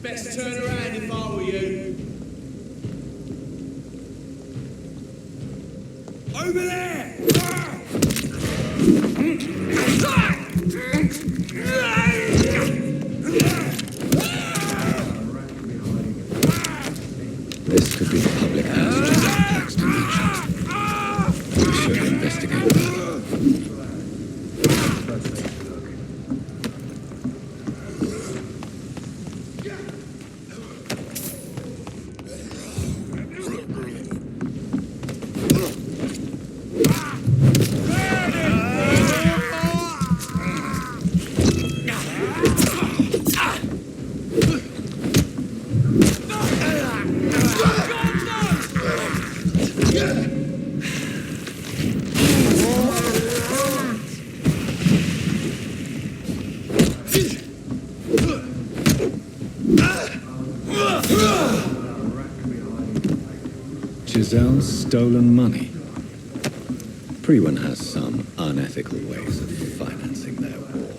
Best turn around if I were you. Over there! This could be the public house just next to the We should investigate that. Giselle's stolen money. Prewen has some unethical ways of financing their war.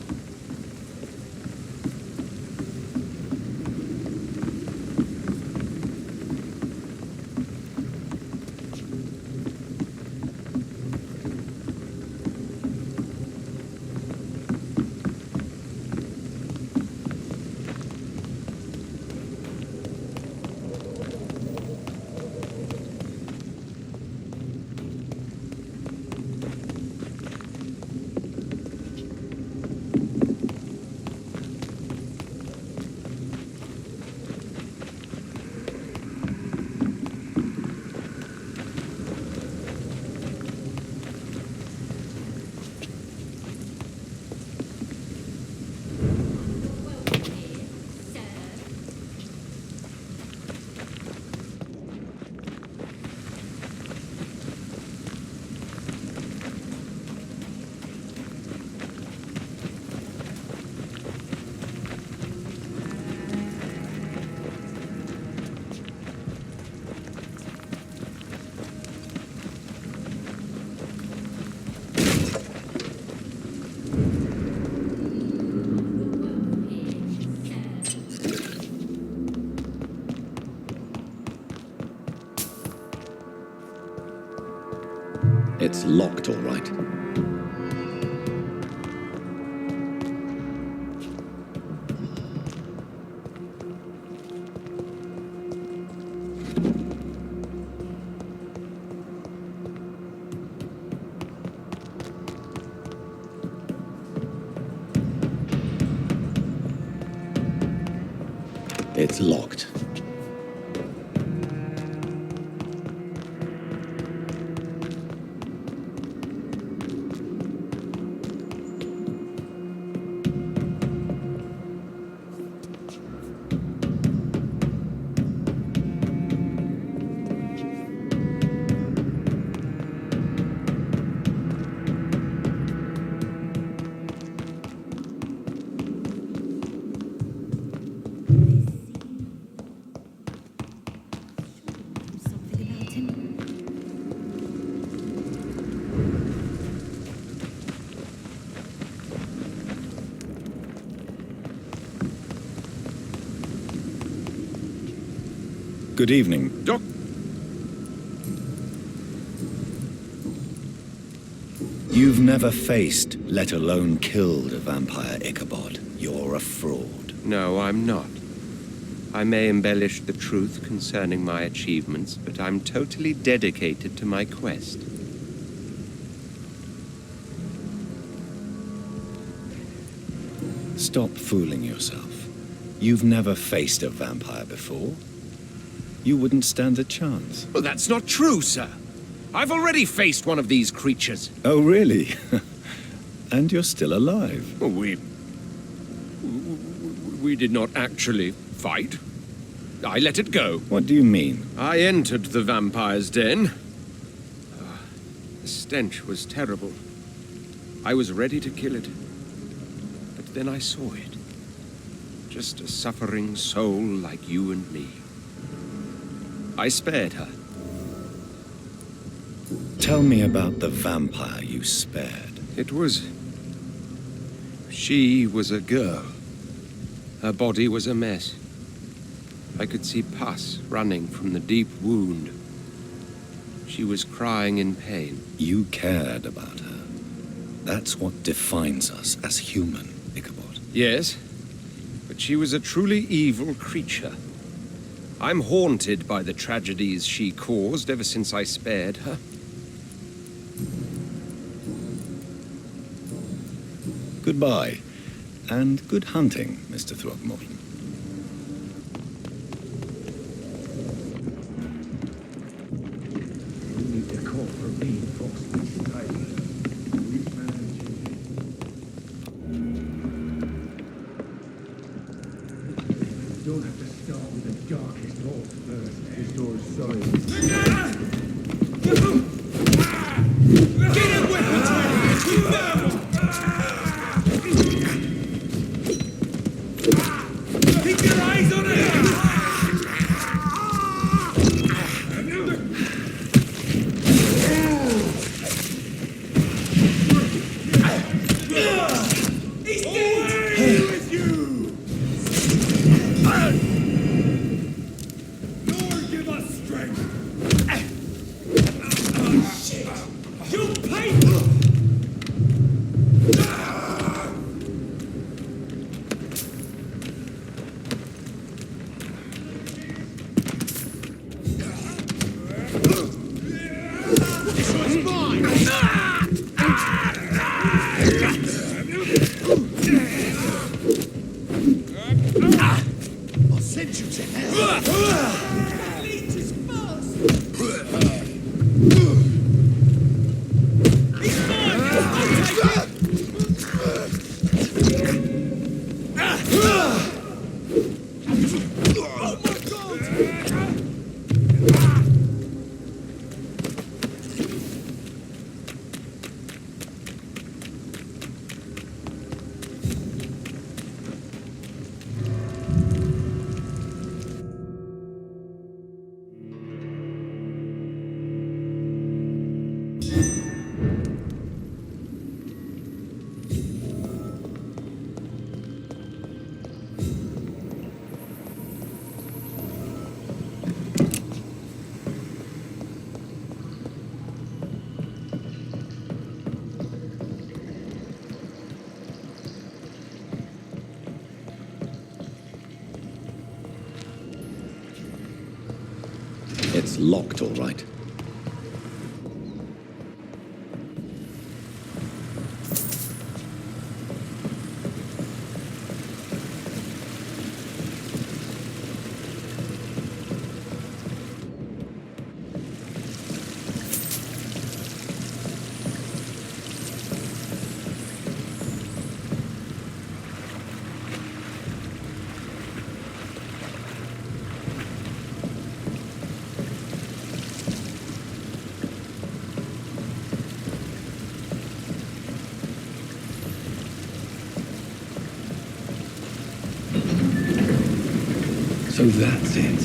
It's locked, all right. It's locked. Good evening, Doc. You've never faced, let alone killed, a vampire, Ichabod. You're a fraud. No, I'm not. I may embellish the truth concerning my achievements, but I'm totally dedicated to my quest. Stop fooling yourself. You've never faced a vampire before. You wouldn't stand a chance. Well, that's not true, sir. I've already faced one of these creatures. Oh, really? And you're still alive. We did not actually fight. I let it go. What do you mean? I entered the vampire's den. The stench was terrible. I was ready to kill it. But then I saw it. Just a suffering soul like you and me. I spared her. Tell me about the vampire you spared. She was a girl. Her body was a mess. I could see pus running from the deep wound. She was crying in pain. You cared about her. That's what defines us as human, Ichabod. Yes, but she was a truly evil creature. I'm haunted by the tragedies she caused ever since I spared her. Goodbye, and good hunting, Mr. Throckmorton. You need to call for reinforcements tonight. You don't have to start with the darkest holes first. This door's solid. Get it with the Keep your eyes on it! He's dead! With you! Lord, give us strength! Shit! You pay! This one's mine! I'll send you to hell! Leech is fast! He's mine! I'll take it! Oh my God! It's locked, all right. So that's it.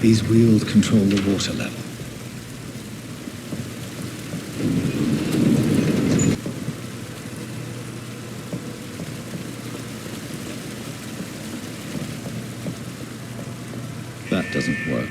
These wheels control the water level. That doesn't work.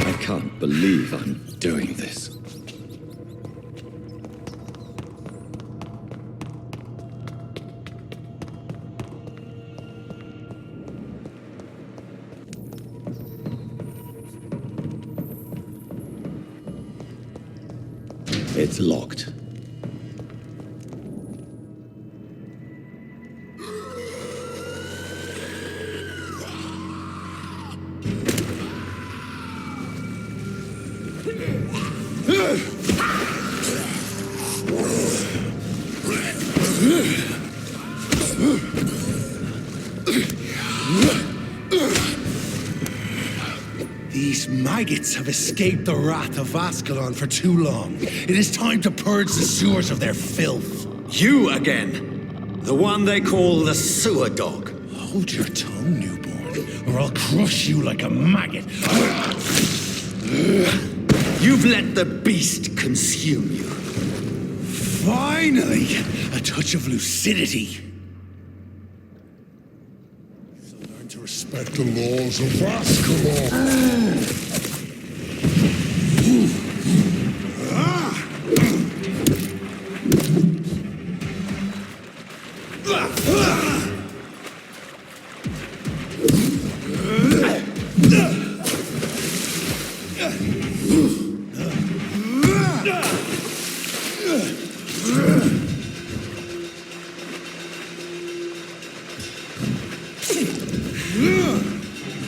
I can't believe I'm doing this. It's locked. These maggots have escaped the wrath of Ascalon for too long. It is time to purge the sewers of their filth. You again! The one they call the sewer dog. Hold your tongue, newborn, or I'll crush you like a maggot. You've let the beast consume you. Finally, a touch of lucidity. So learn to respect the laws of Ascalon.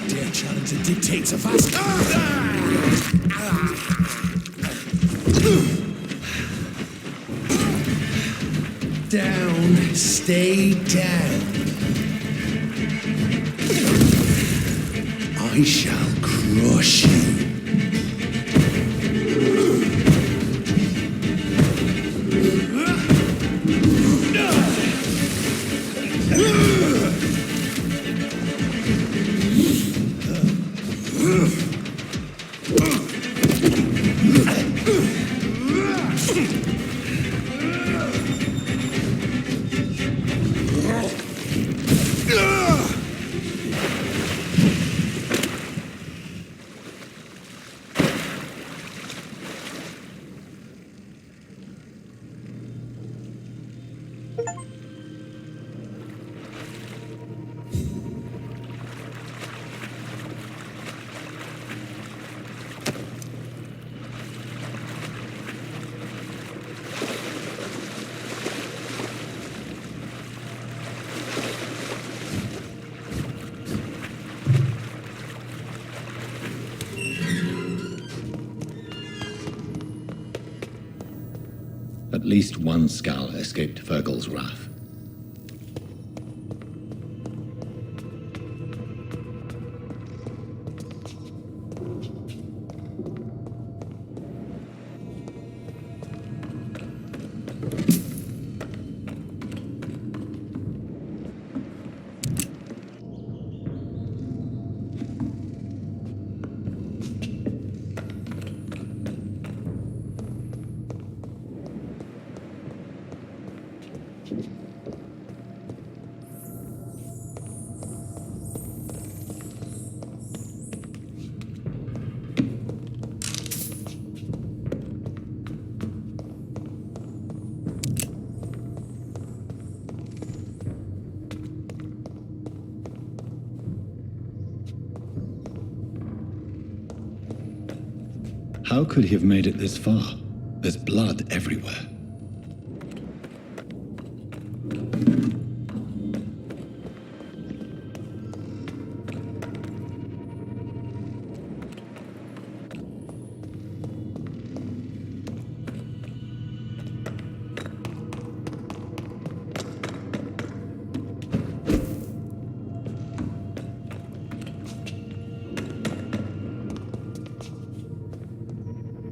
Dare challenge the dictates of Ascalon. Down, stay down. I shall crush you. At least one Skull escaped Fergal's wrath. How could he have made it this far? There's blood everywhere.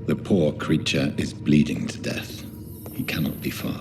The poor creature is bleeding to death. He cannot be far.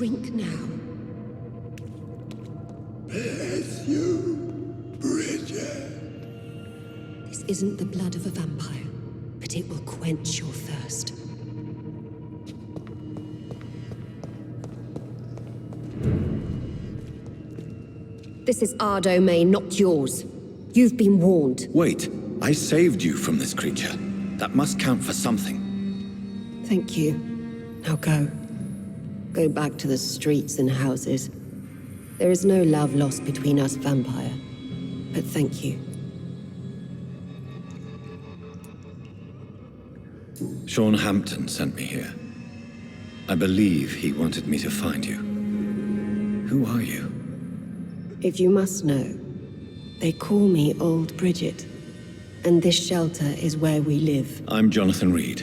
drink now. Bless you, Bridget. This isn't the blood of a vampire, but it will quench your thirst. This is our domain, not yours. You've been warned. Wait, I saved you from this creature. That must count for something. Thank you. Now go. Go back to the streets and houses. There is no love lost between us, Vampire. But thank you. Sean Hampton sent me here. I believe he wanted me to find you. Who are you? If you must know, they call me Old Bridget. And this shelter is where we live. I'm Jonathan Reed.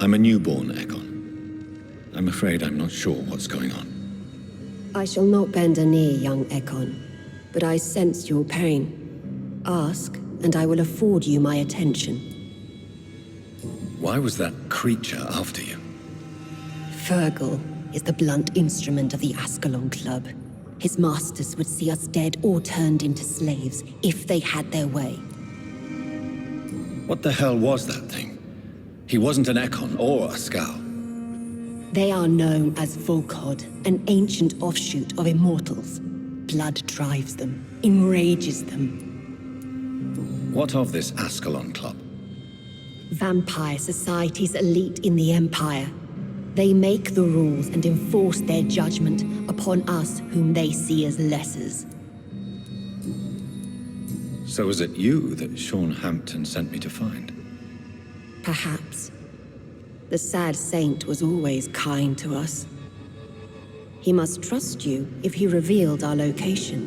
I'm a newborn Ekon. I'm afraid I'm not sure what's going on. I shall not bend a knee, young Ekon, but I sense your pain. Ask, and I will afford you my attention. Why was that creature after you? Fergal is the blunt instrument of the Ascalon Club. His masters would see us dead or turned into slaves if they had their way. What the hell was that thing? He wasn't an Ekon or a Scowl. They are known as Volkod, an ancient offshoot of immortals. Blood drives them, enrages them. What of this Ascalon Club? Vampire society's elite in the Empire. They make the rules and enforce their judgment upon us whom they see as lessers. So was it you that Sean Hampton sent me to find? Perhaps. The sad saint was always kind to us. He must trust you if he revealed our location.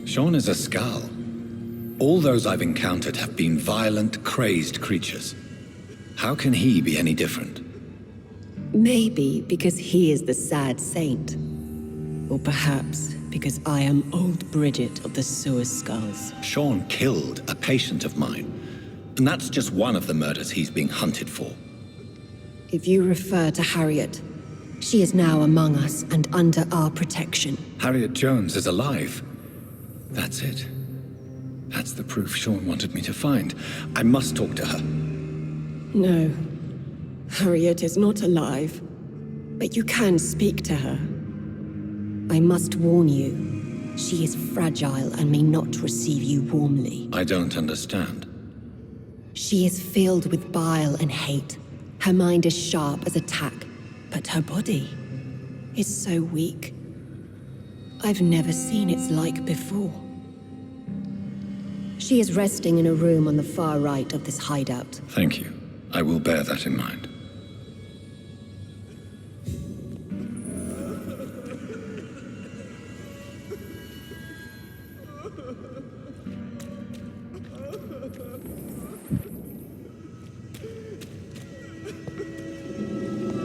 Sean is a Scowl. All those I've encountered have been violent, crazed creatures. How can he be any different? Maybe because he is the sad saint. Or perhaps because I am Old Bridget of the Sewer Skulls. Sean killed a patient of mine. And that's just one of the murders he's being hunted for. If you refer to Harriet, she is now among us and under our protection. Harriet Jones is alive. That's it. That's the proof Sean wanted me to find. I must talk to her. No. Harriet is not alive. But you can speak to her. I must warn you. She is fragile and may not receive you warmly. I don't understand. She is filled with bile and hate. Her mind is sharp as a tack, but her body is so weak. I've never seen its like before. She is resting in a room on the far right of this hideout. Thank you. I will bear that in mind.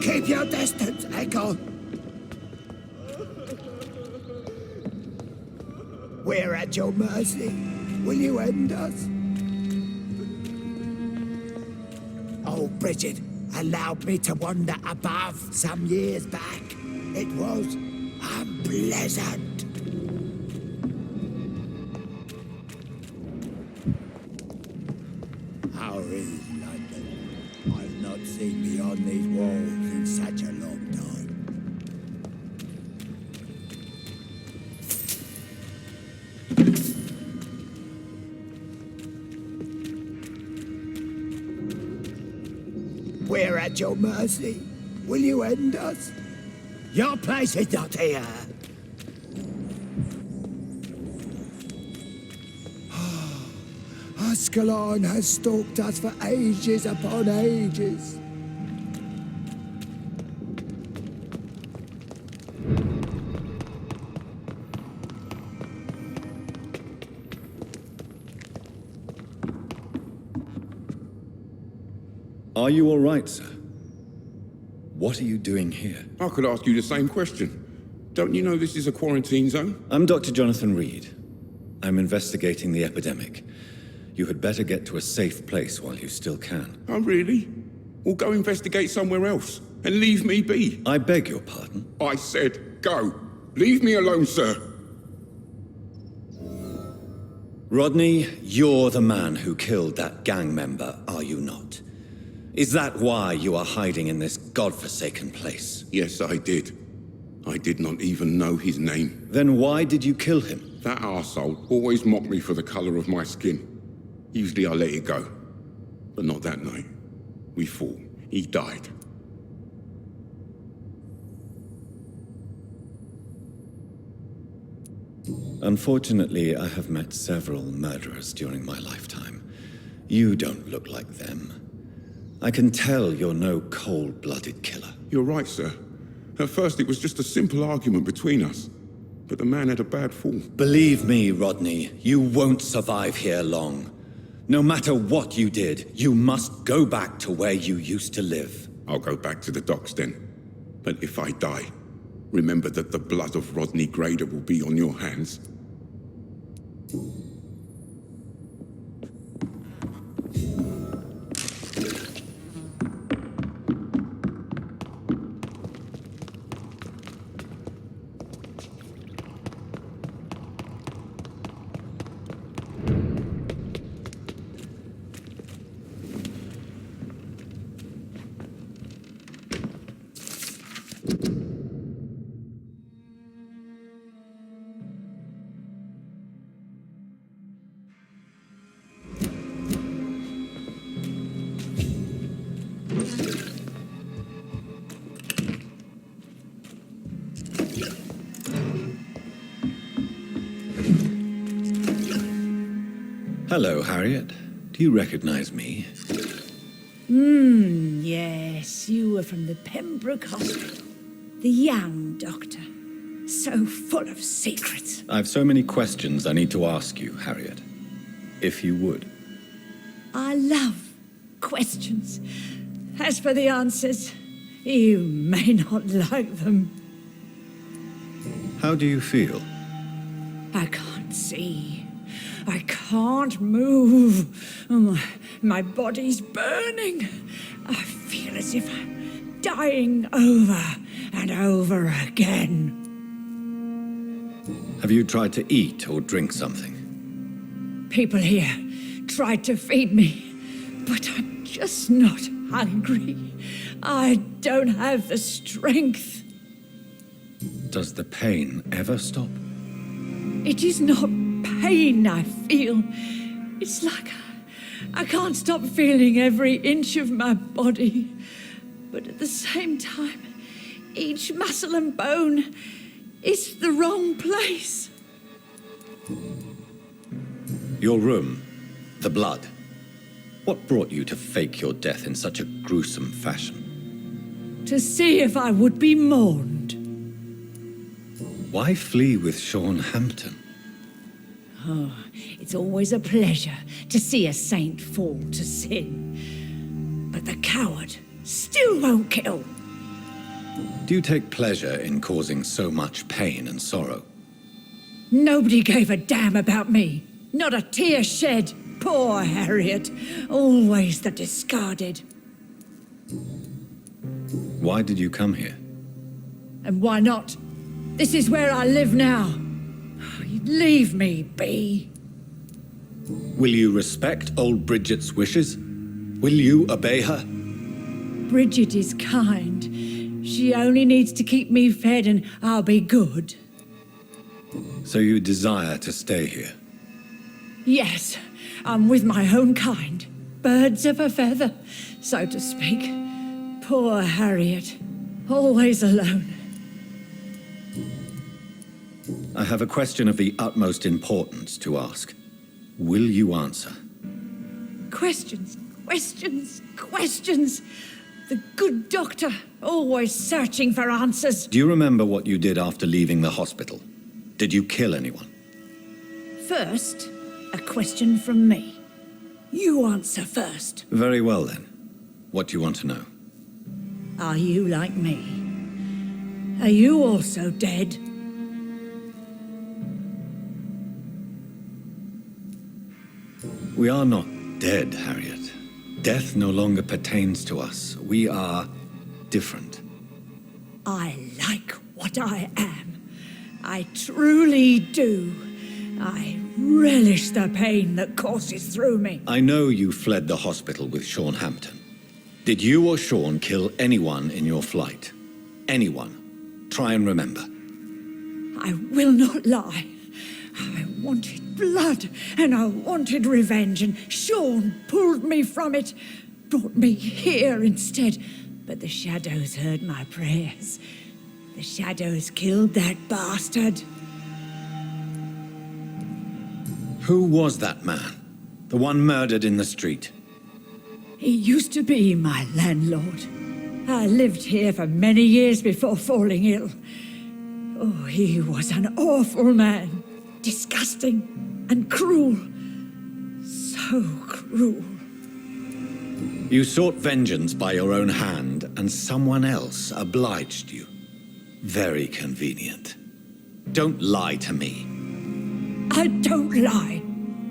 Keep your distance, Echo. We're at your mercy. Will you end us? Oh, Bridget allowed me to wander above some years back. It was unpleasant. How is London? I've not seen beyond these walls in such a long time. We're at your mercy. Will you end us? Your place is not here. Ascalon has stalked us for ages upon ages. Are you all right, sir? What are you doing here? I could ask you the same question. Don't you know this is a quarantine zone? I'm Dr. Jonathan Reed. I'm investigating the epidemic. You had better get to a safe place while you still can. Oh, really? or go investigate somewhere else and leave me be. I beg your pardon? I said go. Leave me alone, sir. Rodney, you're the man who killed that gang member, are you not? Is that why you are hiding in this godforsaken place? Yes, I did. I did not even know his name. Then why did you kill him? That arsehole always mocked me for the colour of my skin. Usually I let it go. But not that night. We fought. He died. Unfortunately, I have met several murderers during my lifetime. You don't look like them. I can tell you're no cold-blooded killer. You're right, sir. At first it was just a simple argument between us. But the man had a bad fall. Believe me, Rodney, you won't survive here long. No matter what you did, you must go back to where you used to live. I'll go back to the docks then. But if I die, remember that the blood of Rodney Grader will be on your hands. Hello, Harriet. Do you recognize me? Yes, you were from the Pembroke Hospital. The young doctor. So full of secrets. I have so many questions I need to ask you, Harriet. If you would. I love questions. As for the answers, you may not like them. How do you feel? I can't see. I can't move. My body's burning. I feel as if I'm dying over and over again. Have you tried to eat or drink something? People here tried to feed me, but I'm just not hungry. I don't have the strength. Does the pain ever stop? It is not pain I feel. It's like I can't stop feeling every inch of my body. But at the same time, each muscle and bone is the wrong place. Your room, the blood. What brought you to fake your death in such a gruesome fashion? To see if I would be mourned. Why flee with Sean Hampton? Oh, it's always a pleasure to see a saint fall to sin. But the coward still won't kill. Do you take pleasure in causing so much pain and sorrow? Nobody gave a damn about me. Not a tear shed. Poor Harriet. Always the discarded. Why did you come here? And why not? This is where I live now. Leave me be. Will you respect old Bridget's wishes? Will you obey her? Bridget is kind. She only needs to keep me fed and I'll be good. So you desire to stay here? Yes, I'm with my own kind. Birds of a feather, so to speak. Poor Harriet. Always alone. I have a question of the utmost importance to ask. Will you answer? Questions, questions, questions. The good doctor, always searching for answers. Do you remember what you did after leaving the hospital? Did you kill anyone? First, a question from me. You answer first. Very well then. What do you want to know? Are you like me? Are you also dead? We are not dead, Harriet. Death no longer pertains to us. We are different. I like what I am. I truly do. I relish the pain that courses through me. I know you fled the hospital with Sean Hampton. Did you or Sean kill anyone in your flight? Anyone? Try and remember. I will not lie. I wanted blood, and I wanted revenge, and Sean pulled me from it, brought me here instead. But the shadows heard my prayers. The shadows killed that bastard. Who was that man? The one murdered in the street? He used to be my landlord. I lived here for many years before falling ill. Oh, he was an awful man. Disgusting and cruel. So cruel. You sought vengeance by your own hand, and someone else obliged you. Very convenient. Don't lie to me. I don't lie.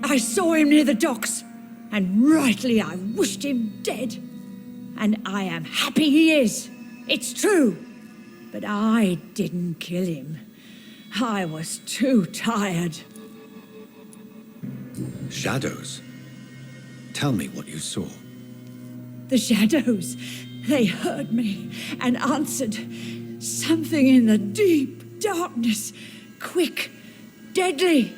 I saw him near the docks, and rightly I wished him dead. And I am happy he is. It's true. But I didn't kill him. I was too tired. Shadows? Tell me what you saw. The shadows, they heard me and answered. Something in the deep darkness, quick, deadly.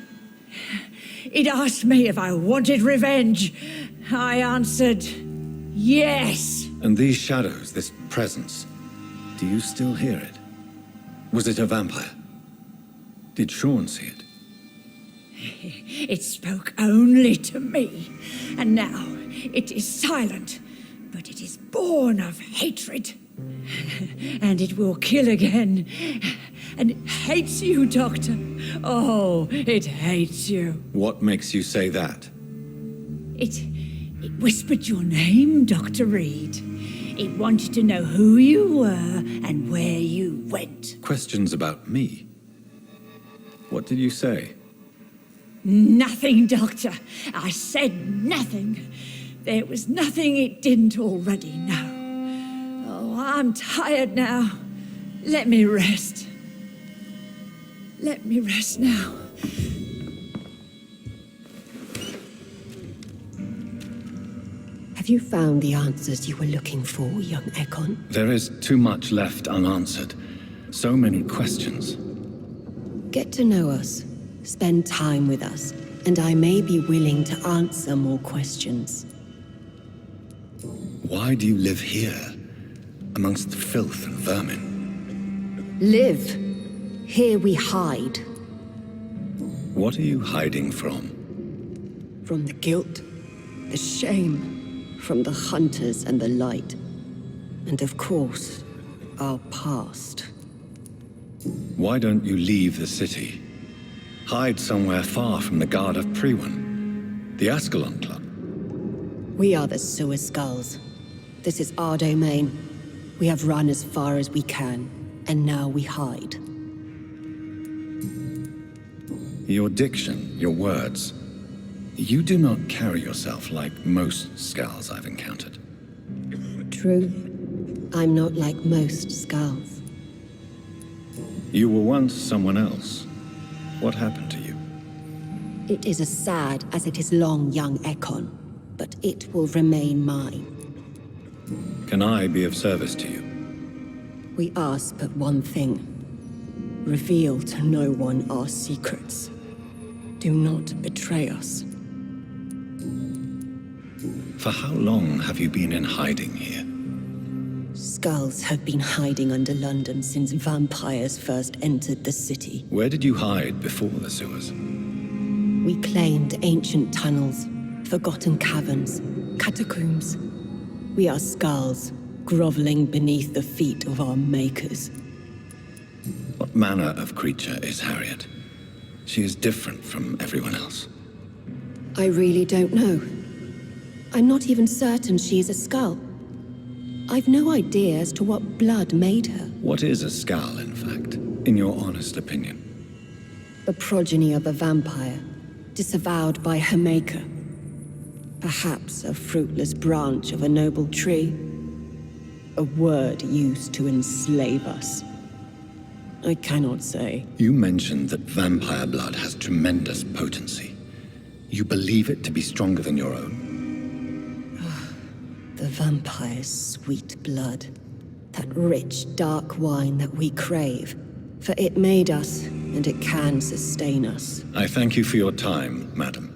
It asked me if I wanted revenge. I answered, yes. And these shadows, this presence, do you still hear it? Was it a vampire? Did Sean see it? It spoke only to me, and now it is silent, but it is born of hatred. And it will kill again. And it hates you, Doctor. Oh, it hates you. What makes you say that? It whispered your name, Dr. Reed. It wanted to know who you were and where you went. Questions about me? What did you say? Nothing, Doctor. I said nothing. There was nothing it didn't already know. Oh, I'm tired now. Let me rest. Let me rest now. Have you found the answers you were looking for, young Ekon? There is too much left unanswered. So many questions. Get to know us, spend time with us, and I may be willing to answer more questions. Why do you live here, amongst filth and vermin? Live. Here we hide. What are you hiding from? From the guilt, the shame, from the hunters and the light. And of course, our past. Why don't you leave the city? Hide somewhere far from the Guard of Priwen, the Ascalon Club. We are the Sewer Skulls. This is our domain. We have run as far as we can, and now we hide. Your diction, your words. You do not carry yourself like most Skulls I've encountered. True. I'm not like most Skulls. You were once someone else. What happened to you? It is as sad as it is long, young Ekon, but it will remain mine. Can I be of service to you? We ask but one thing. Reveal to no one our secrets. Do not betray us. For how long have you been in hiding here? Skulls have been hiding under London since vampires first entered the city. Where did you hide before the sewers? We claimed ancient tunnels, forgotten caverns, catacombs. We are Skulls, groveling beneath the feet of our makers. What manner of creature is Harriet? She is different from everyone else. I really don't know. I'm not even certain she is a Skull. I've no idea as to what blood made her. What is a Skull, in fact, in your honest opinion? The progeny of a vampire, disavowed by her maker. Perhaps a fruitless branch of a noble tree. A word used to enslave us. I cannot say. You mentioned that vampire blood has tremendous potency. You believe it to be stronger than your own? The vampire's sweet blood. That rich, dark wine that we crave. For it made us, and it can sustain us. I thank you for your time, madam.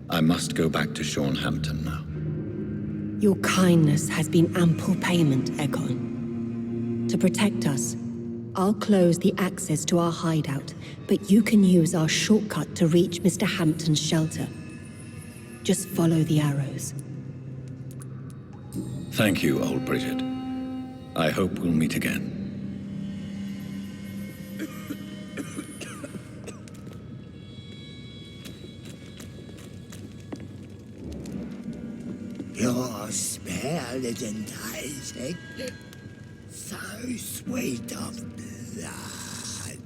I must go back to Hampton now. Your kindness has been ample payment, Egon. To protect us, I'll close the access to our hideout, but you can use our shortcut to reach Mr. Hampton's shelter. Just follow the arrows. Thank you, old Bridget. I hope we'll meet again. Your smell is enticing. So sweet of blood.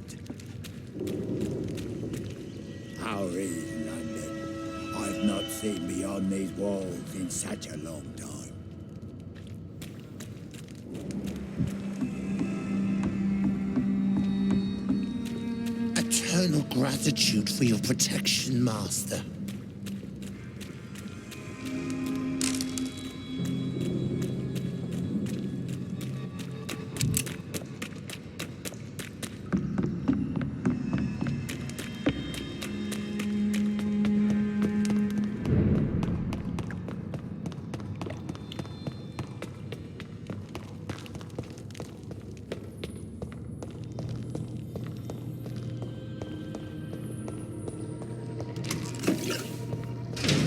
How is London? I've not seen beyond these walls in such a long time. Eternal gratitude for your protection, Master.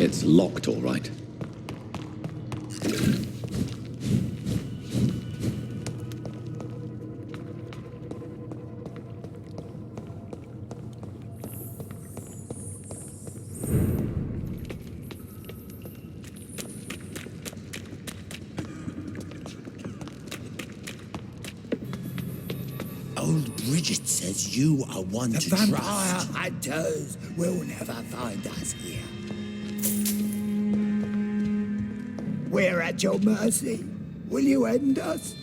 It's locked, all right. Old Bridget says you are one to trust. vampire hunters will never find us here. We're at your mercy. Will you end us?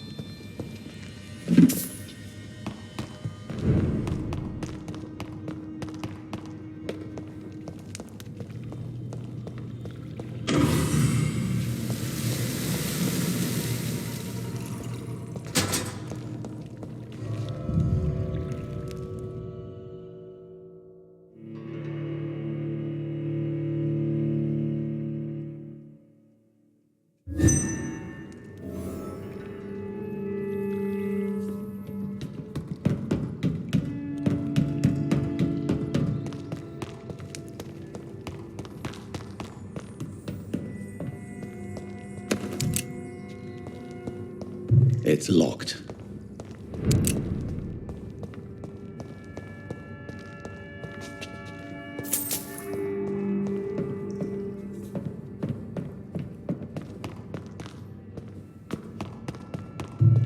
It's locked.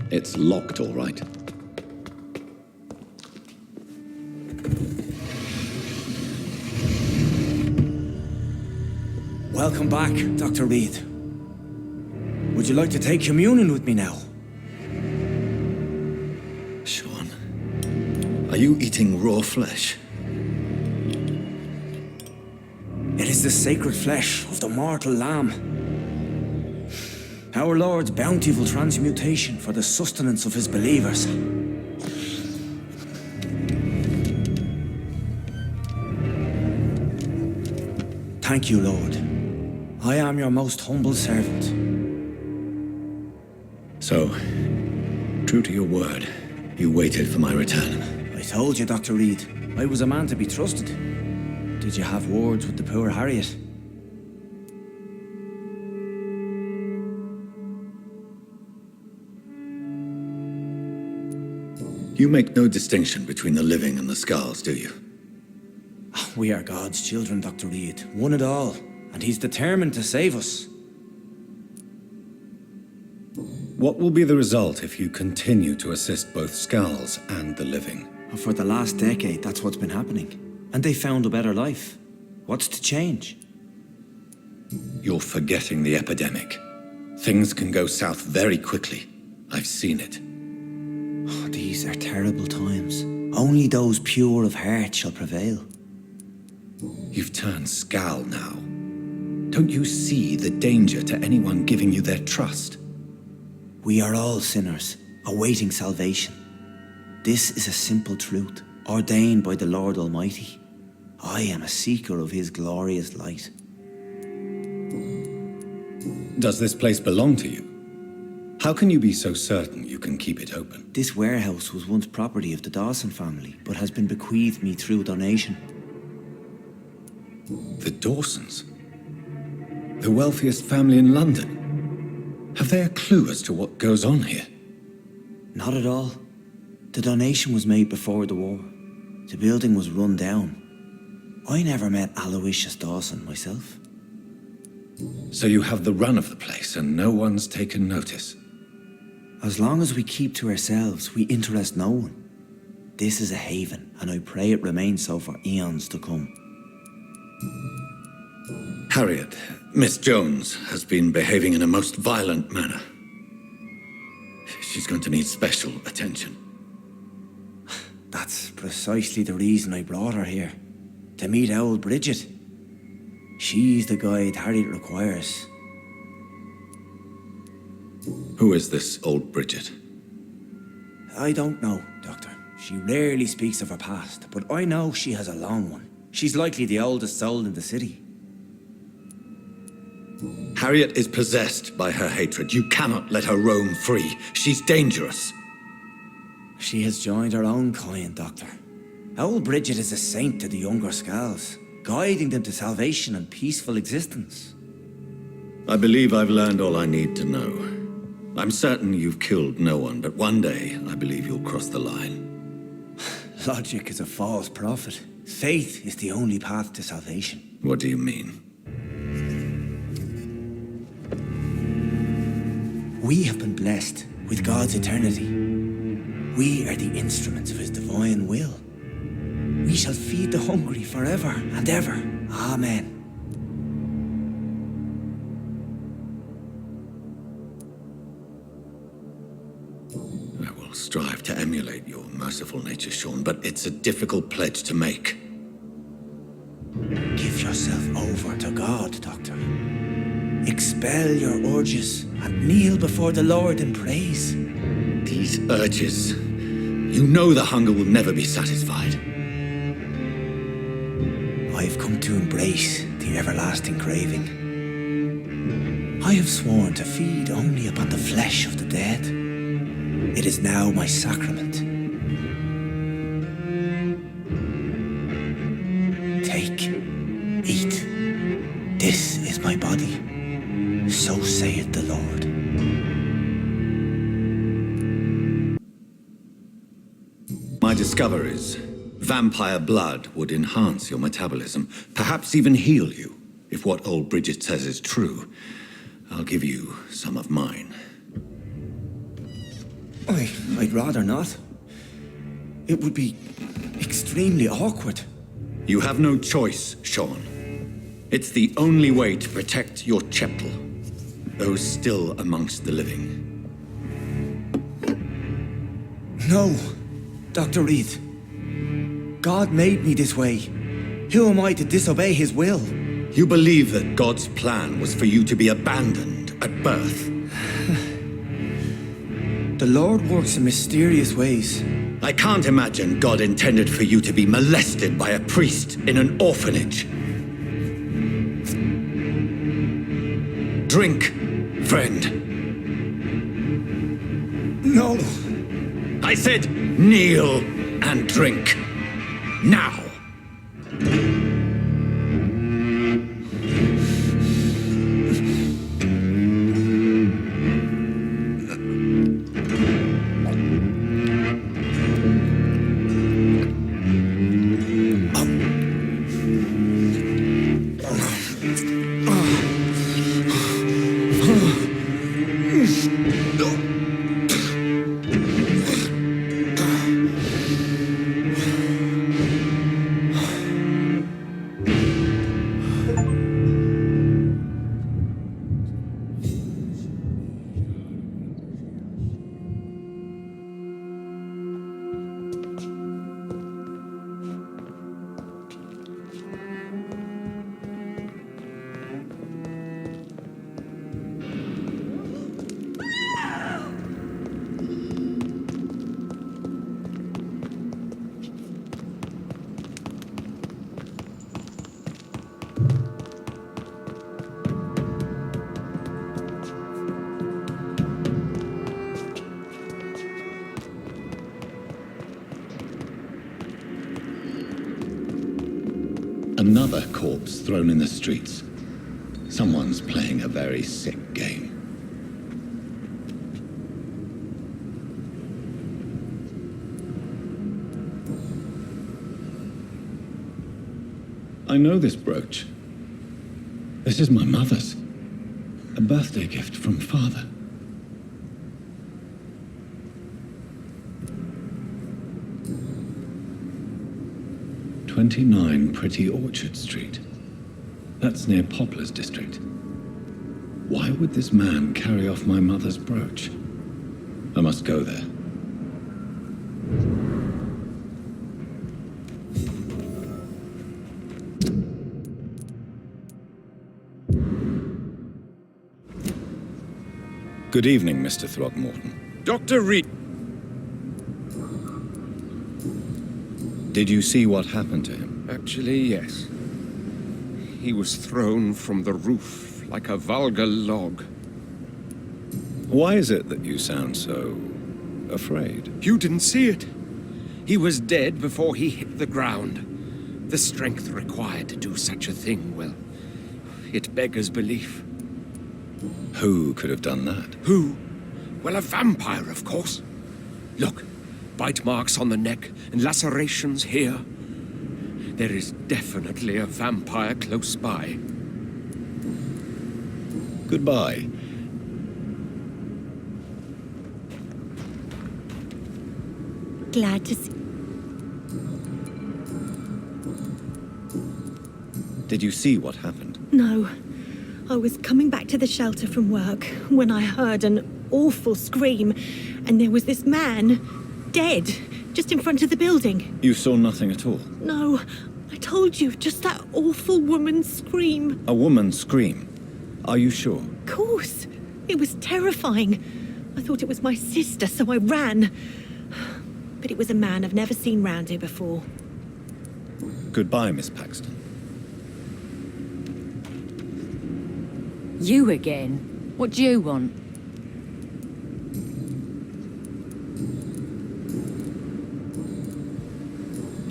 It's locked, all right. Welcome back, Dr. Reed. Would you like to take communion with me now? Sean, are you eating raw flesh? It is the sacred flesh of the mortal lamb. Our Lord's bountiful transmutation for the sustenance of his believers. Thank you, Lord. I am your most humble servant. So, true to your word, you waited for my return. I told you, Dr. Reed, I was a man to be trusted. Did you have words with the poor Harriet? You make no distinction between the living and the scars, do you? We are God's children, Dr. Reed. One and all. And he's determined to save us. What will be the result if you continue to assist both Skulls and the living? For the last decade, that's what's been happening. And they found a better life. What's to change? You're forgetting the epidemic. Things can go south very quickly. I've seen it. Oh, these are terrible times. Only those pure of heart shall prevail. You've turned Scal now. Don't you see the danger to anyone giving you their trust? We are all sinners, awaiting salvation. This is a simple truth, ordained by the Lord Almighty. I am a seeker of His glorious light. Does this place belong to you? How can you be so certain you can keep it open? This warehouse was once property of the Dawson family, but has been bequeathed me through donation. The Dawsons? The wealthiest family in London? Have they a clue as to what goes on here? Not at all. The donation was made before the war. The building was run down. I never met Aloysius Dawson myself. So you have the run of the place and no one's taken notice? As long as we keep to ourselves, we interest no one. This is a haven, and I pray it remains so for eons to come. Harriet, Miss Jones, has been behaving in a most violent manner. She's going to need special attention. That's precisely the reason I brought her here. To meet old Bridget. She's the guide Harriet requires. Who is this old Bridget? I don't know, Doctor. She rarely speaks of her past, but I know she has a long one. She's likely the oldest soul in the city. Harriet is possessed by her hatred. You cannot let her roam free. She's dangerous. She has joined her own kind, Doctor. Old Bridget is a saint to the younger Scals, guiding them to salvation and peaceful existence. I believe I've learned all I need to know. I'm certain you've killed no one, but one day I believe you'll cross the line. Logic is a false prophet. Faith is the only path to salvation. What do you mean? We have been blessed with God's eternity. We are the instruments of His divine will. We shall feed the hungry forever and ever. Amen. I will strive to emulate your merciful nature, Sean, but it's a difficult pledge to make. Give yourself over to God, Doctor. Expel your urges and kneel before the Lord in praise. These urges. You know the hunger will never be satisfied. I have come to embrace the everlasting craving. I have sworn to feed only upon the flesh of the dead. It is now my sacrament. Take, eat. This is my body. So saith the Lord. My discoveries. Vampire blood would enhance your metabolism, perhaps even heal you. If what old Bridget says is true, I'll give you some of mine. I'd rather not. It would be extremely awkward. You have no choice, Sean. It's the only way to protect your Cheptel, those still amongst the living. No, Dr. Reed. God made me this way. Who am I to disobey His will? You believe that God's plan was for you to be abandoned at birth. The Lord works in mysterious ways. I can't imagine God intended for you to be molested by a priest in an orphanage. Drink, friend. No. I said kneel and drink. Now. Another corpse thrown in the streets. Someone's playing a very sick game. I know this brooch. This is my mother's. A birthday gift from father. "29 Pretty Orchard Street. That's near Poplar's district. Why would this man carry off my mother's brooch? I must go there. Good evening, Mr. Throgmorton. Dr. Reed. Did you see what happened to him? Actually, yes. He was thrown from the roof like a vulgar log. Why is it that you sound so afraid? You didn't see it. He was dead before he hit the ground. The strength required to do such a thing, well, it beggars belief. Who could have done that? Who? Well, a vampire, of course. Look, bite marks on the neck and lacerations here. There is definitely a vampire close by. Goodbye. Glad to see. Did you see what happened? No. I was coming back to the shelter from work when I heard an awful scream, and there was this man, dead, just in front of the building. You saw nothing at all? No, I told you, just that awful woman's scream. A woman's scream? Are you sure? Of course. It was terrifying. I thought it was my sister, so I ran. But it was a man I've never seen round here before. Goodbye, Miss Paxton. You again? What do you want?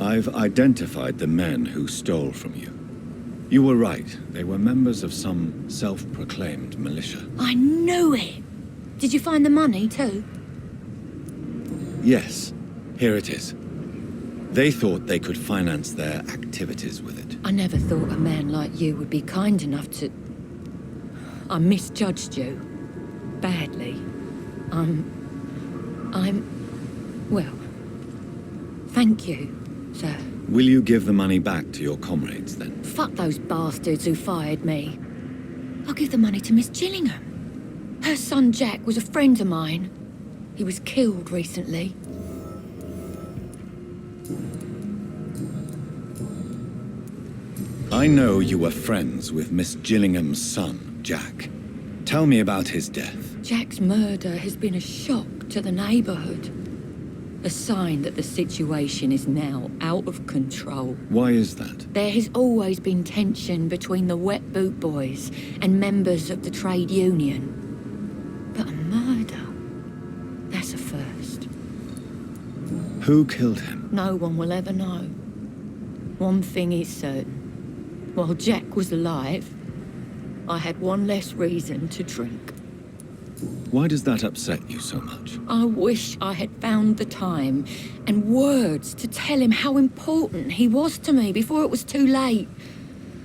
I've identified the men who stole from you. You were right. They were members of some self-proclaimed militia. I knew it! Did you find the money too? Yes, here it is. They thought they could finance their activities with it. I never thought a man like you would be kind enough to... I misjudged you. Badly. Well, thank you, sir. Will you give the money back to your comrades, then? Fuck those bastards who fired me. I'll give the money to Miss Gillingham. Her son Jack was a friend of mine. He was killed recently. I know you were friends with Miss Gillingham's son, Jack. Tell me about his death. Jack's murder has been a shock to the neighborhood. A sign that the situation is now out of control. Why is that? There has always been tension between the Wet Boot Boys and members of the trade union. But a murder? That's a first. Who killed him? No one will ever know. One thing is certain. While Jack was alive, I had one less reason to drink. Why does that upset you so much? I wish I had found the time and words to tell him how important he was to me before it was too late.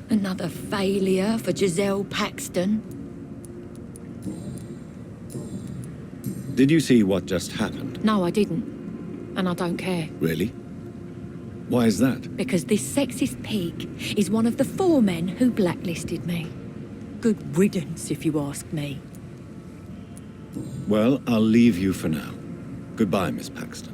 Another failure for Giselle Paxton. Did you see what just happened? No, I didn't. And I don't care. Really? Why is that? Because this sexist pig is one of the 4 men who blacklisted me. Good riddance, if you ask me. Well, I'll leave you for now. Goodbye, Miss Paxton.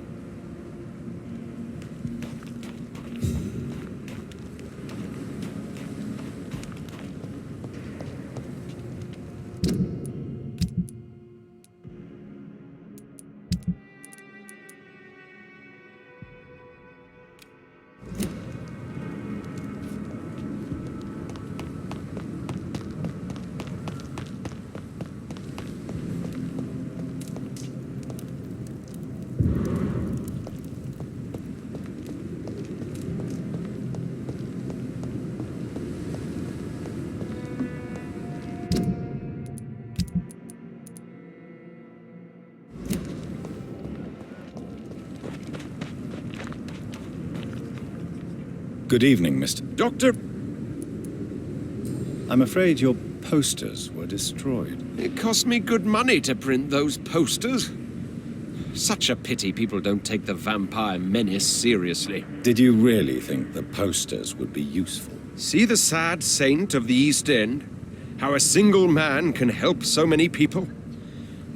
Good evening, Mr. Doctor, I'm afraid your posters were destroyed. it cost me good money to print those posters. Such a pity people don't take the vampire menace seriously. Did you really think the posters would be useful? See the sad saint of the East End? How a single man can help so many people?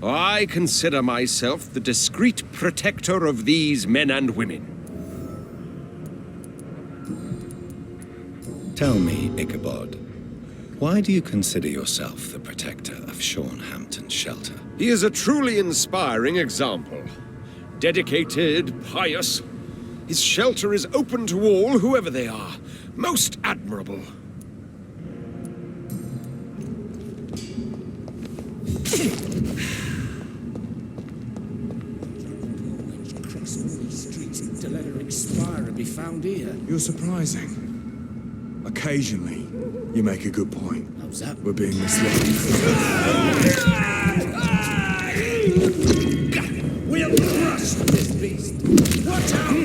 I consider myself the discreet protector of these men and women. Tell me, Ichabod, why do you consider yourself the protector of Sean Hampton's shelter? He is a truly inspiring example. Dedicated, pious. His shelter is open to all, whoever they are. Most admirable. Cross all these streets to let her expire and be found here. You're surprising. Occasionally, you make a good point. How's that? We're being misled. We'll crush this beast. Watch out!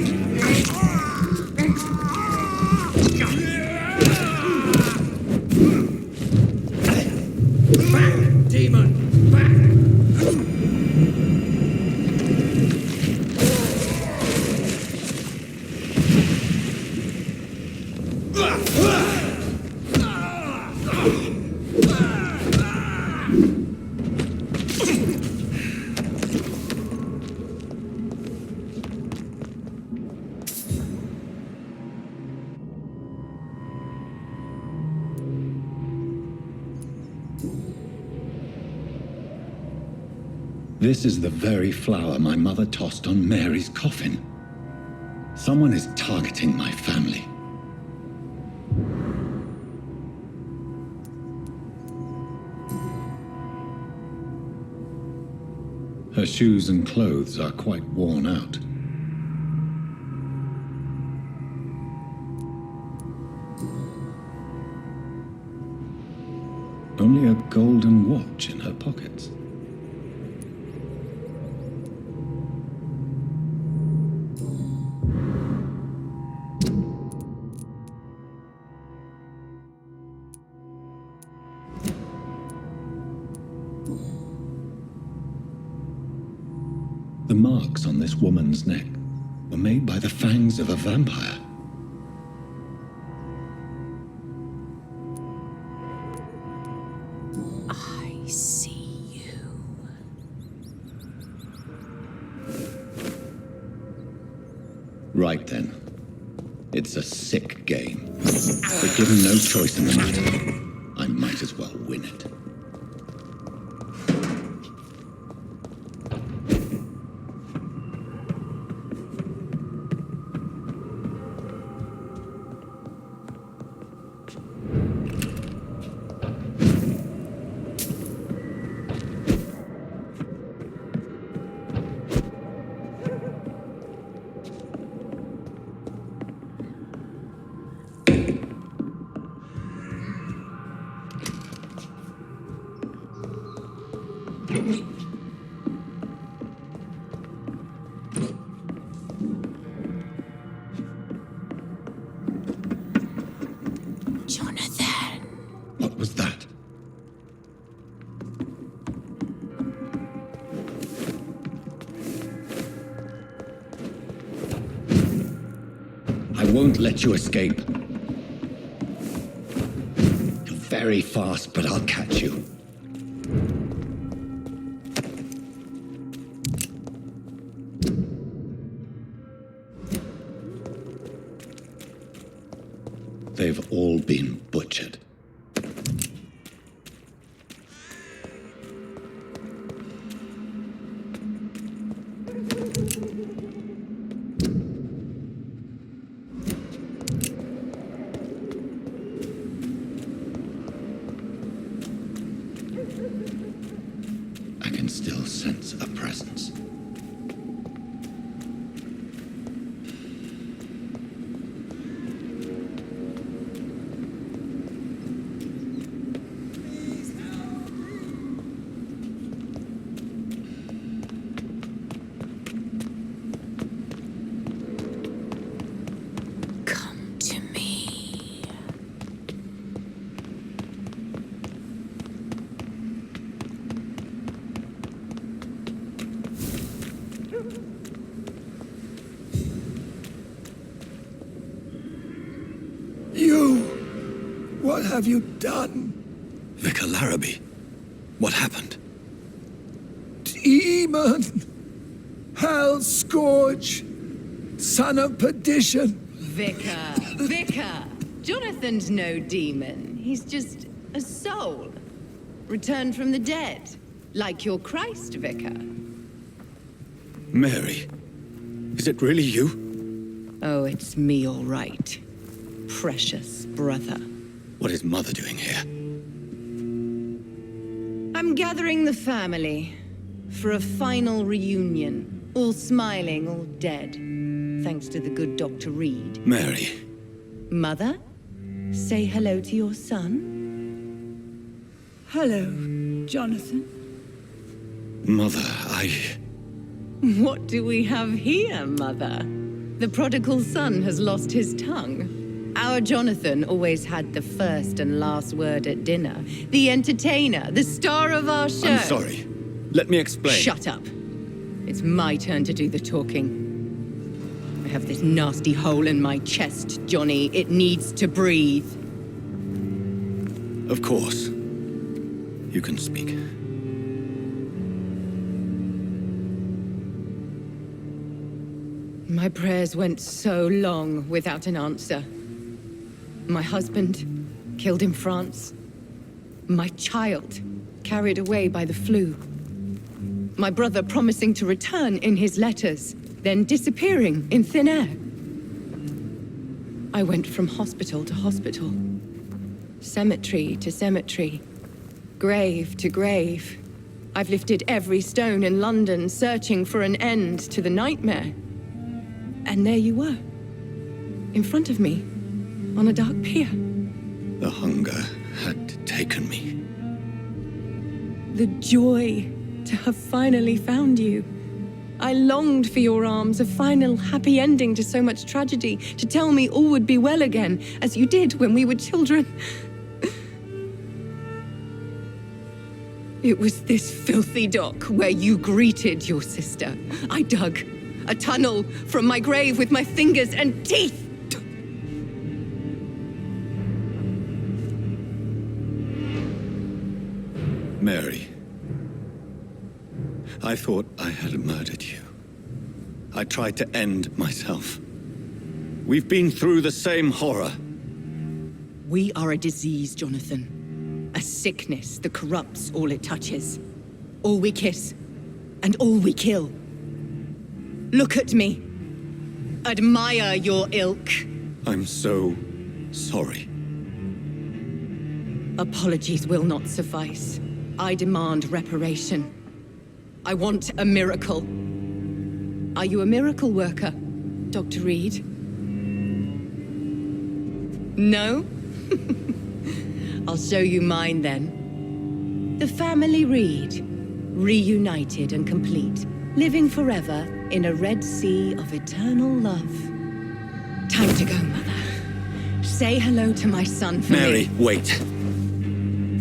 Back, demon! Back! This is the very flower my mother tossed on Mary's coffin. Someone is targeting my family. Her shoes and clothes are quite worn out. Only a golden watch in her pockets. The marks on this woman's neck were made by the fangs of a vampire. I see you. Right then. It's a sick game. But given no choice in the matter, I might as well win it. Jonathan. What was that? I won't let you escape. You're very fast, but I'll catch you. They've all been butchered. I can still sense a presence. What have you done? Vicar Larrabee, what happened? Demon! Hell Scourge! Son of perdition! Vicar! Jonathan's no demon. He's just a soul. Returned from the dead. Like your Christ, Vicar. Mary, is it really you? Oh, it's me, all right. Precious brother. What is Mother doing here? I'm gathering the family for a final reunion. All smiling, all dead. Thanks to the good Dr. Reed. Mary. Mother, say hello to your son. Hello, Jonathan. Mother, What do we have here, Mother? The prodigal son has lost his tongue. Our Jonathan always had the first and last word at dinner. The entertainer, the star of our show. I'm sorry. Let me explain. Shut up. It's my turn to do the talking. I have this nasty hole in my chest, Johnny. It needs to breathe. Of course. You can speak. My prayers went so long without an answer. My husband, killed in France. My child, carried away by the flu. My brother promising to return in his letters, then disappearing in thin air. I went from hospital to hospital, cemetery to cemetery, grave to grave. I've lifted every stone in London, searching for an end to the nightmare. And there you were, in front of me, on a dark pier. The hunger had taken me. The joy to have finally found you. I longed for your arms, a final happy ending to so much tragedy, to tell me all would be well again, as you did when we were children. It was this filthy dock where you greeted your sister. I dug a tunnel from my grave with my fingers and teeth. Mary, I thought I had murdered you. I tried to end myself. We've been through the same horror. We are a disease, Jonathan. A sickness that corrupts all it touches. All we kiss, and all we kill. Look at me. Admire your ilk. I'm so sorry. Apologies will not suffice. I demand reparation. I want a miracle. Are you a miracle worker, Dr. Reed? No? I'll show you mine then. The family Reed, reunited and complete, living forever in a red sea of eternal love. Time to go, Mother. Say hello to my son for Mary, me. wait.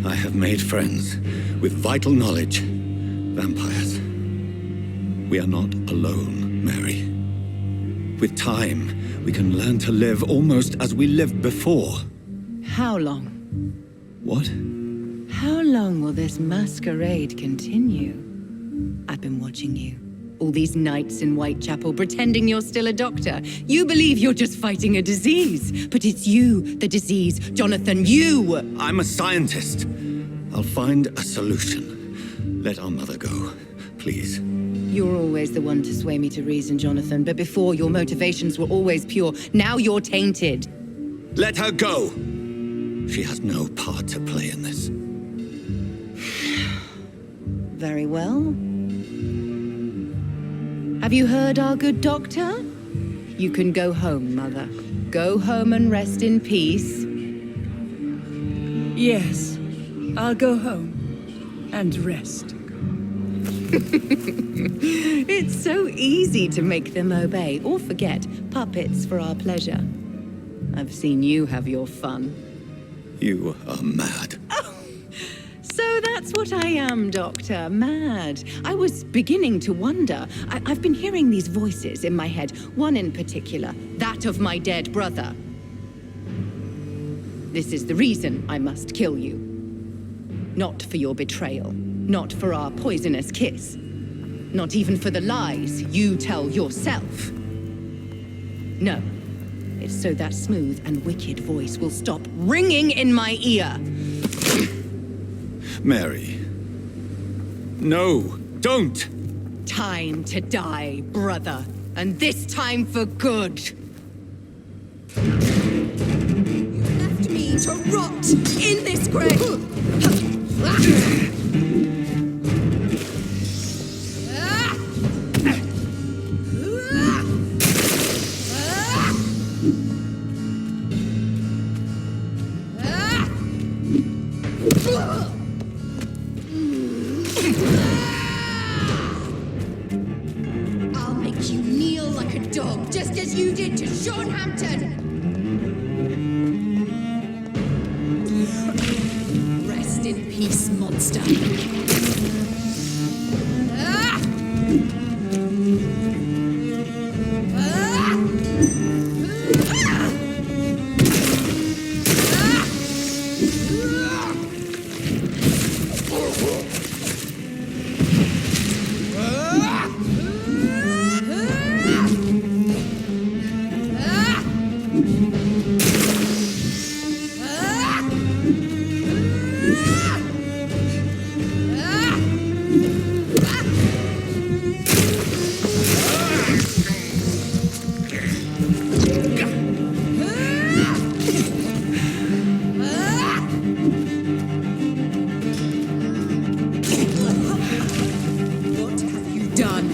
I have made friends with vital knowledge. Vampires. We are not alone, Mary. With time, we can learn to live almost as we lived before. How long? What? How long will this masquerade continue? I've been watching you. All these nights in Whitechapel, pretending you're still a doctor. You believe you're just fighting a disease. But it's you, the disease. Jonathan, you! I'm a scientist. I'll find a solution. Let our mother go, please. You're always the one to sway me to reason, Jonathan. But before, your motivations were always pure. Now you're tainted. Let her go! She has no part to play in this. Very well. Have you heard our good doctor? You can go home, Mother. Go home and rest in peace. Yes, I'll go home and rest. It's so easy to make them obey or forget. Puppets for our pleasure. I've seen you have your fun. You are mad. So that's what I am, Doctor. Mad. I was beginning to wonder. I've been hearing these voices in my head. One in particular. That of my dead brother. This is the reason I must kill you. Not for your betrayal, not for our poisonous kiss, not even for the lies you tell yourself. No, it's so that smooth and wicked voice will stop ringing in my ear. Mary. No, don't! Time to die, brother. And this time for good. You left me to rot in this grave! I'll make you kneel like a dog, just as you did to Sean Hampton. Rest in peace, monster. What have you done?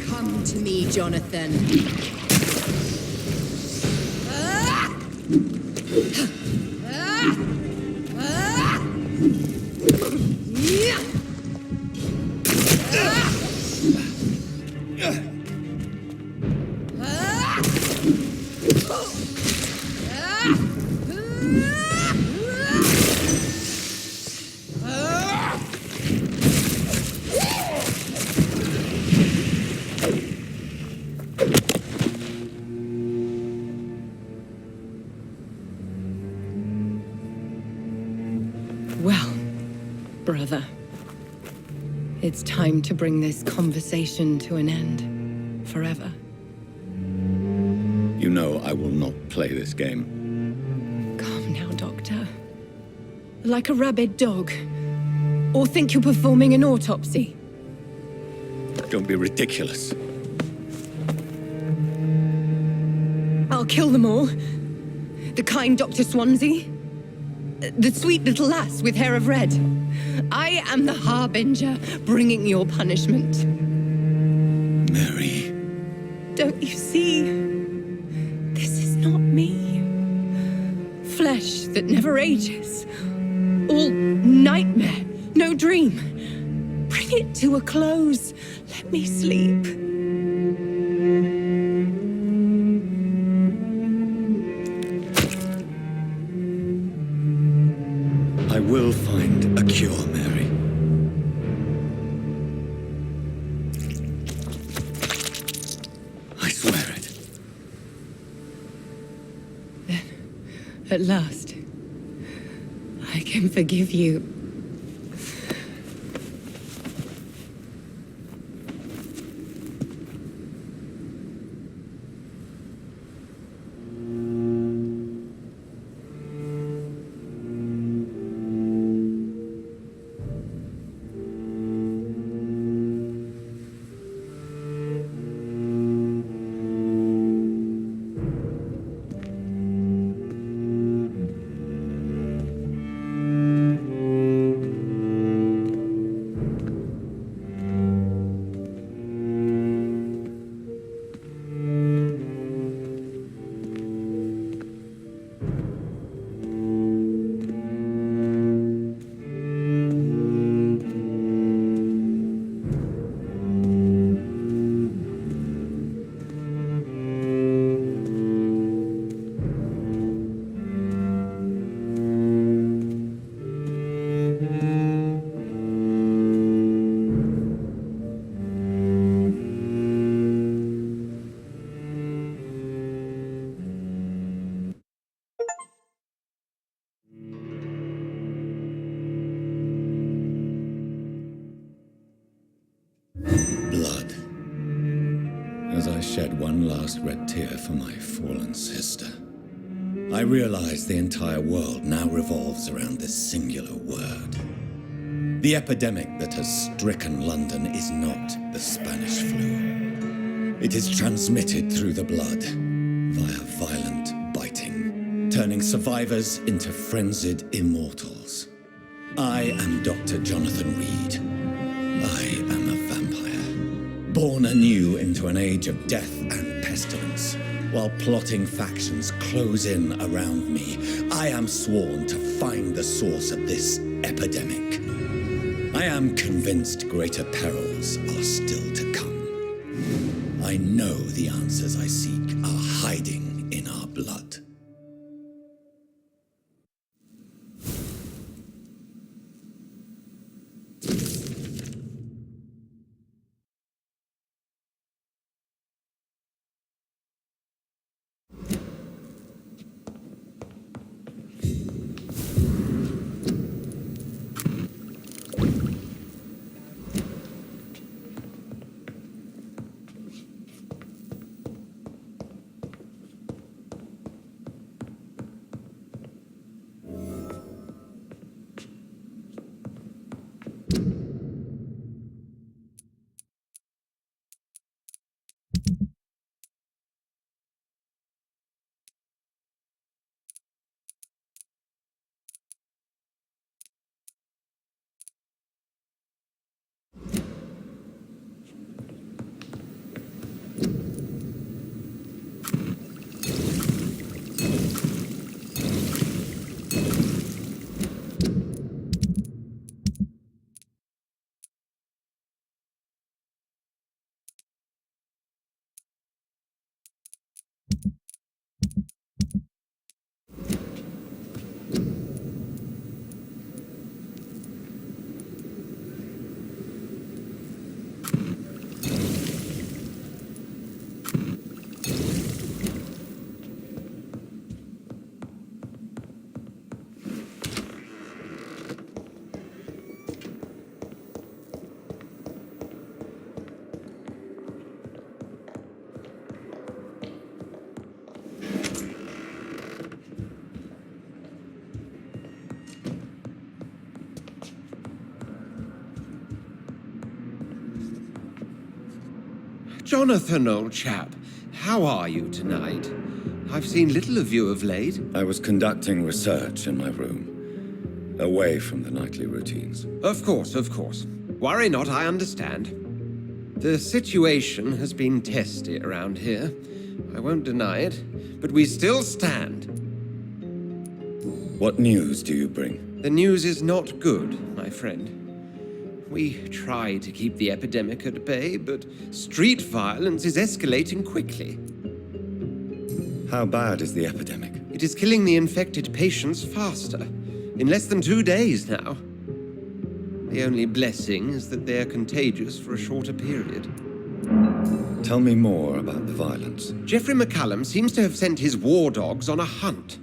Come to me, Jonathan. Well, brother, it's time to bring this conversation to an end. Forever. You know I will not play this game. Calm now, Doctor. Like a rabid dog. Or think you're performing an autopsy. Don't be ridiculous. I'll kill them all. The kind Dr. Swansea. The sweet little lass with hair of red. I am the harbinger, bringing your punishment. Mary. Don't you see? This is not me. Flesh that never ages. All nightmare, no dream. Bring it to a close. Let me sleep. I will find a cure, Mary. I swear it. Then, at last, I can forgive you. last red tear for my fallen sister. I realize the entire world now revolves around this singular word. The epidemic that has stricken London is not the Spanish flu. It is transmitted through the blood, via violent biting, turning survivors into frenzied immortals. I am Dr. Jonathan Reed. I am a vampire, born anew into an age of death and pestilence. While plotting factions close in around me, I am sworn to find the source of this epidemic. I am convinced greater perils are still to come. I know the answers I seek are hiding in our blood. Jonathan, old chap, how are you tonight? I've seen little of you of late. I was conducting research in my room, away from the nightly routines. Of course, of course. Worry not, I understand. The situation has been testy around here. I won't deny it, but we still stand. What news do you bring? The news is not good, my friend. We try to keep the epidemic at bay, but street violence is escalating quickly. How bad is the epidemic? It is killing the infected patients faster, in less than 2 days now. The only blessing is that they are contagious for a shorter period. Tell me more about the violence. Geoffrey McCallum seems to have sent his war dogs on a hunt.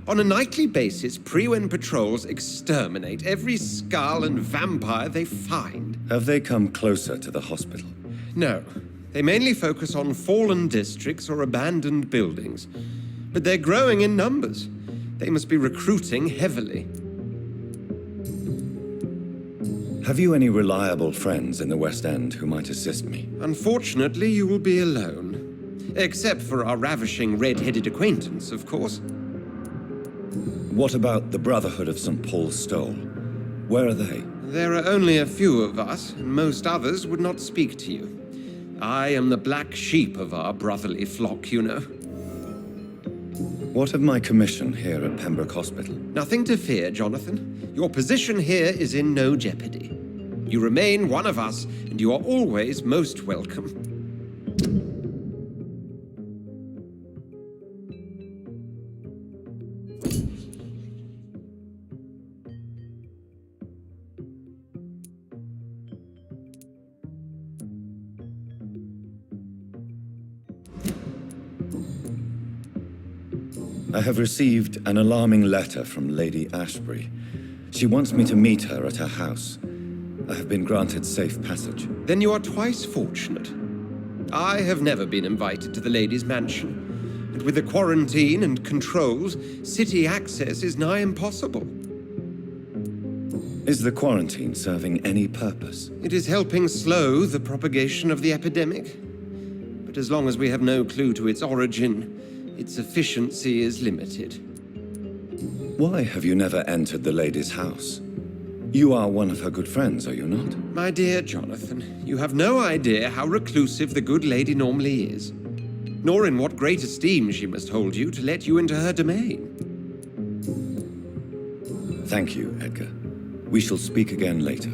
On a nightly basis, Prewen patrols exterminate every skull and vampire they find. Have they come closer to the hospital? No. They mainly focus on fallen districts or abandoned buildings. But they're growing in numbers. They must be recruiting heavily. Have you any reliable friends in the West End who might assist me? Unfortunately, you will be alone. Except for our ravishing red-headed acquaintance, of course. What about the Brotherhood of St. Paul's Stole? Where are they? There are only a few of us, and most others would not speak to you. I am the black sheep of our brotherly flock, you know. What of my commission here at Pembroke Hospital? Nothing to fear, Jonathan. Your position here is in no jeopardy. You remain one of us, and you are always most welcome. I have received an alarming letter from Lady Ashbury. She wants me to meet her at her house. I have been granted safe passage. Then you are twice fortunate. I have never been invited to the lady's mansion. And with the quarantine and controls, city access is nigh impossible. Is the quarantine serving any purpose? It is helping slow the propagation of the epidemic. But as long as we have no clue to its origin, its efficiency is limited. Why have you never entered the lady's house? You are one of her good friends, are you not? My dear Jonathan, you have no idea how reclusive the good lady normally is, nor in what great esteem she must hold you to let you into her domain. Thank you, Edgar. We shall speak again later.